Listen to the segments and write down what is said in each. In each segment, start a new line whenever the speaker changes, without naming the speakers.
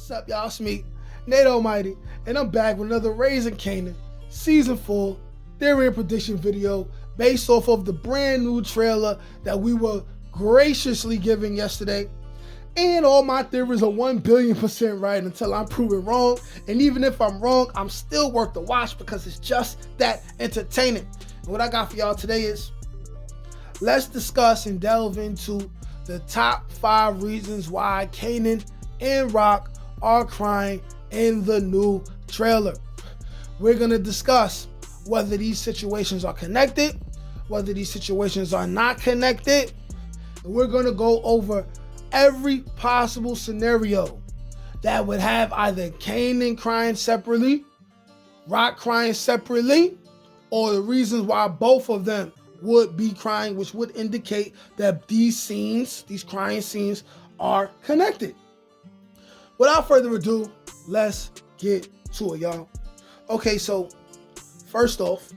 What's up, y'all? It's me, Nate Almighty, and I'm back with another Raising Kanan Season 4 theory and prediction video based off of the brand new trailer that we were graciously given yesterday. And all my theories are 1,000,000,000% right until I'm proven wrong. And even if I'm wrong, I'm still worth the watch because it's just that entertaining. And what I got for y'all today is, let's discuss and delve into the top 5 reasons why Kanan and Rock are crying in the new trailer. We're going to discuss whether these situations are connected, whether these situations are not connected, and we're going to go over every possible scenario that would have either Kanan crying separately, Rock crying separately, or the reasons why both of them would be crying, which would indicate that these crying scenes, are connected. Without further ado, let's get to it, y'all. Okay, so first off,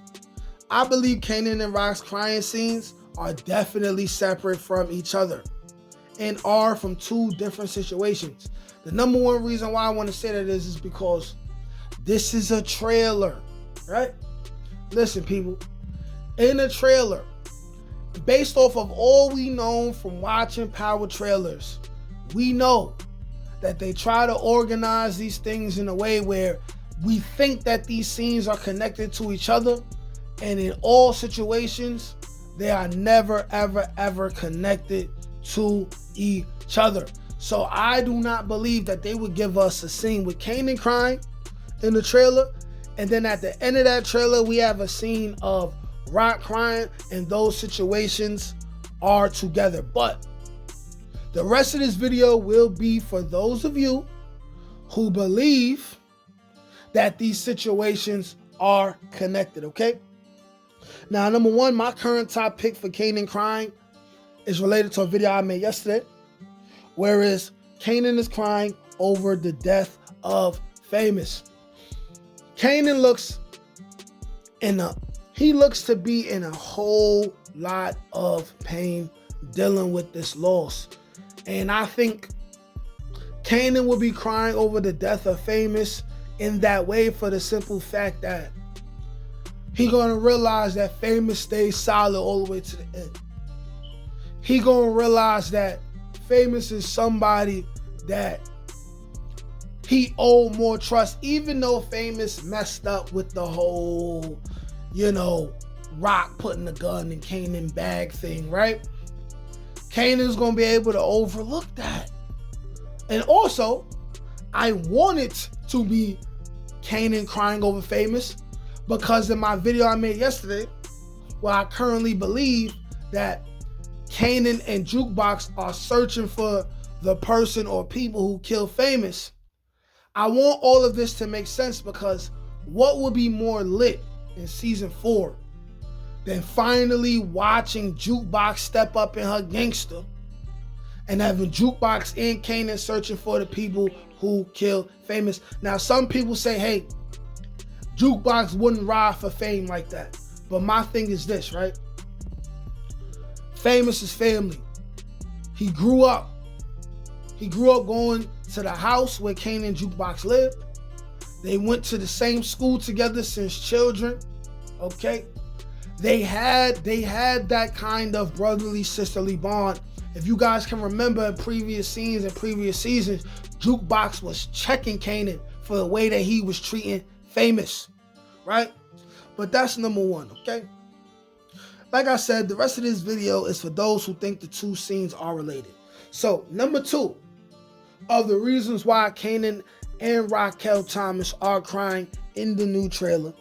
I believe Kanan and Rock's crying scenes are definitely separate from each other and are from 2 different situations. The number one reason why I want to say that is because this is a trailer, right? Listen, people, in a trailer, based off of all we know from watching Power trailers, we know that they try to organize these things in a way where we think that these scenes are connected to each other, and in all situations, they are never, ever, ever connected to each other. So I do not believe that they would give us a scene with Kanan crying in the trailer, and then at the end of that trailer, we have a scene of Rock crying, and those situations are together. But the rest of this video will be for those of you who believe that these situations are connected, okay? Now, number one, my current top pick for Kanan crying is related to a video I made yesterday, whereas Kanan is crying over the death of Famous. Kanan looks to be in a whole lot of pain dealing with this loss. And I think Kanan will be crying over the death of Famous in that way for the simple fact that he's going to realize that Famous stays solid all the way to the end. He going to realize that Famous is somebody that he owed more trust, even though Famous messed up with the whole, Rock putting the gun in Kanan's bag thing, right? Kanan's going to be able to overlook that. And also, I want it to be Kanan crying over Famous because in my video I made yesterday, where I currently believe that Kanan and Jukebox are searching for the person or people who killed Famous, I want all of this to make sense, because what would be more lit in season 4 than finally watching Jukebox step up in her gangster and having Jukebox and Kanan searching for the people who killed Famous. Now, some people say, hey, Jukebox wouldn't ride for fame like that. But my thing is this, right? Famous is family. He grew up going to the house where Kanan and Jukebox lived. They went to the same school together since children, okay? They had that kind of brotherly, sisterly bond. If you guys can remember in previous scenes and previous seasons, Jukebox was checking Kanan for the way that he was treating Famous, right? But that's number one, okay? Like I said, the rest of this video is for those who think the 2 scenes are related. So, number 2 of the reasons why Kanan and Raquel Thomas are crying in the new trailer,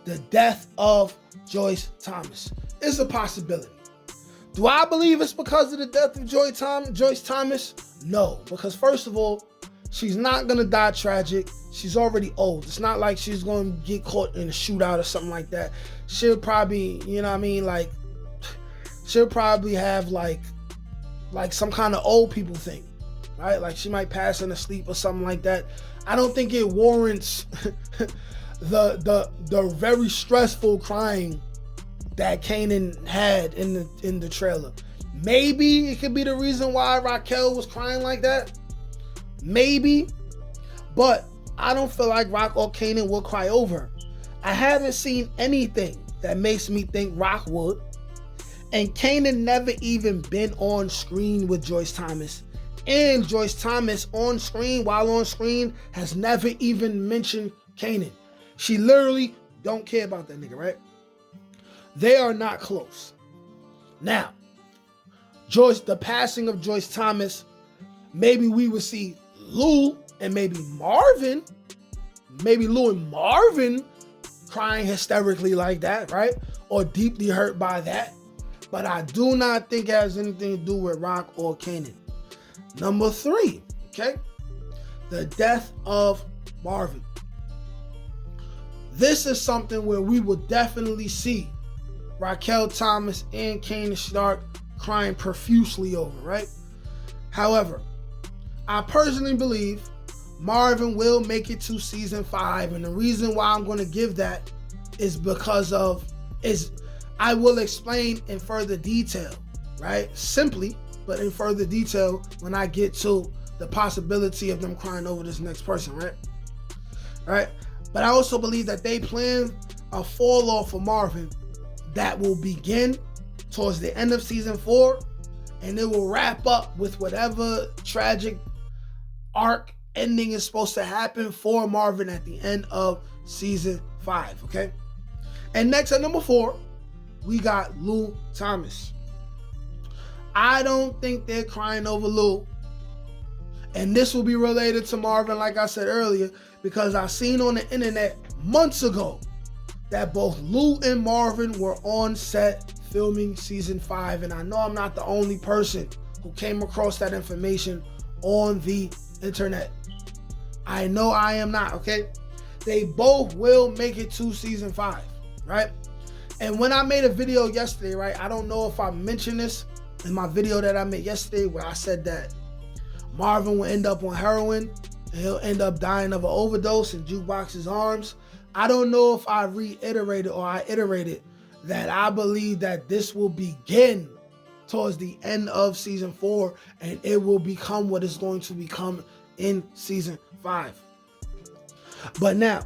the death of Joyce Thomas, is a possibility. Do I believe it's because of the death of Joyce Thomas? No, because first of all, she's not going to die tragic. She's already old. It's not like she's going to get caught in a shootout or something like that. She'll probably, she'll probably have like some kind of old people thing, right? Like she might pass in her sleep or something like that. I don't think it warrants the very stressful crying that Kanan had in the trailer. Maybe it could be the reason why Raquel was crying like that. Maybe. But I don't feel like Rock or Kanan will cry over her. I haven't seen anything that makes me think Rock would. And Kanan never even been on screen with Joyce Thomas. And Joyce Thomas on screen, while on screen, has never even mentioned Kanan. She literally don't care about that nigga, right? They are not close. Now, the passing of Joyce Thomas, maybe we would see Lou and maybe Marvin, maybe Lou and Marvin crying hysterically like that, right? Or deeply hurt by that. But I do not think it has anything to do with Rock or Kanan. Number 3, okay? The death of Marvin. This is something where we will definitely see Raquel Thomas and Kanan Stark crying profusely over, right? However, I personally believe Marvin will make it to season 5, and the reason why I'm going to give that is because I will explain in further detail, right? Simply, but in further detail when I get to the possibility of them crying over this next person, right? Right? But I also believe that they plan a fall off for Marvin that will begin towards the end of season 4, and it will wrap up with whatever tragic arc ending is supposed to happen for Marvin at the end of season 5, okay? And next at number 4, we got Lou Thomas. I don't think they're crying over Lou. And this will be related to Marvin, like I said earlier, because I seen on the internet months ago that both Lou and Marvin were on set filming season 5. And I know I'm not the only person who came across that information on the internet. I know I am not, okay? They both will make it to season 5, right? And when I made a video yesterday, right, I don't know if I mentioned this in my video that I made yesterday where I said that Marvin will end up on heroin and he'll end up dying of an overdose in Jukebox's arms. I don't know if I reiterated or I iterated that I believe that this will begin towards the end of season 4 and it will become what it's going to become in season 5. But now,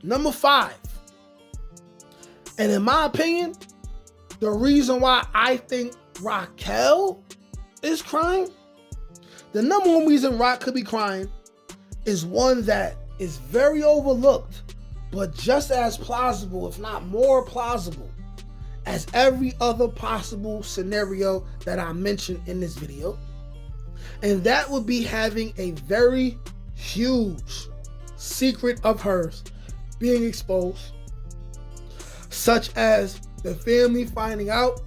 number 5. And in my opinion, the reason why I think Raquel is crying, the number one reason Rock could be crying is one that is very overlooked, but just as plausible, if not more plausible, as every other possible scenario that I mentioned in this video. And that would be having a very huge secret of hers being exposed, such as the family finding out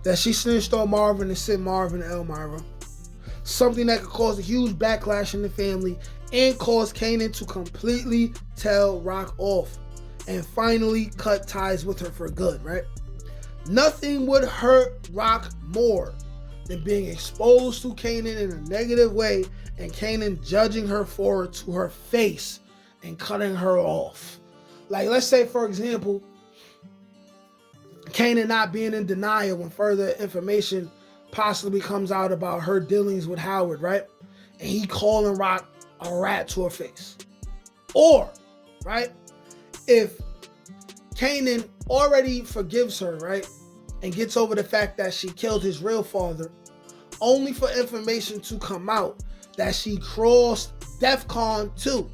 that she snitched on Marvin and sent Marvin to Elmira. Something that could cause a huge backlash in the family and cause Kanan to completely tell Rock off and finally cut ties with her for good, right? Nothing would hurt Rock more than being exposed to Kanan in a negative way and Kanan judging her for it to her face and cutting her off. Like, let's say, for example, Kanan not being in denial when further information possibly comes out about her dealings with Howard, right? And he calling Rock a rat to her face. Or, right, if Kanan already forgives her, right, and gets over the fact that she killed his real father, only for information to come out that she crossed DEFCON 2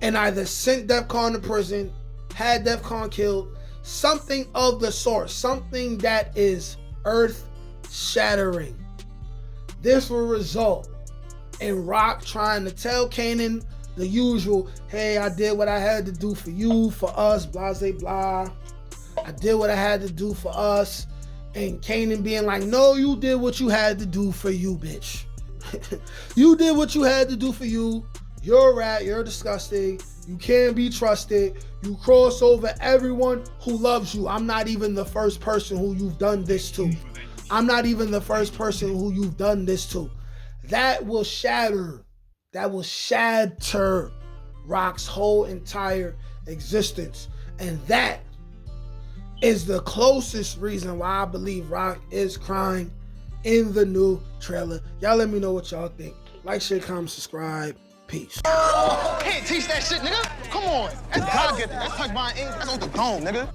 and either sent DEFCON to prison, had DEFCON killed, something of the sort, something that is earth-shattering. This will result in Rock trying to tell Kanan the usual, hey, I did what I had to do for you, for us, blah, blah, blah. I did what I had to do for us. And Kanan being like, no, you did what you had to do for you, bitch. You did what you had to do for you. You're a rat. You're disgusting. You can't be trusted. You cross over everyone who loves you. I'm not even the first person who you've done this to. I'm not even the first person who you've done this to. That will shatter Rock's whole entire existence. And that is the closest reason why I believe Rock is crying in the new trailer. Y'all let me know what y'all think. Like, share, comment, subscribe. Peace.
Can't teach that shit, nigga. Come on. That's God get that. That's touch my ink. That's on the dome, nigga.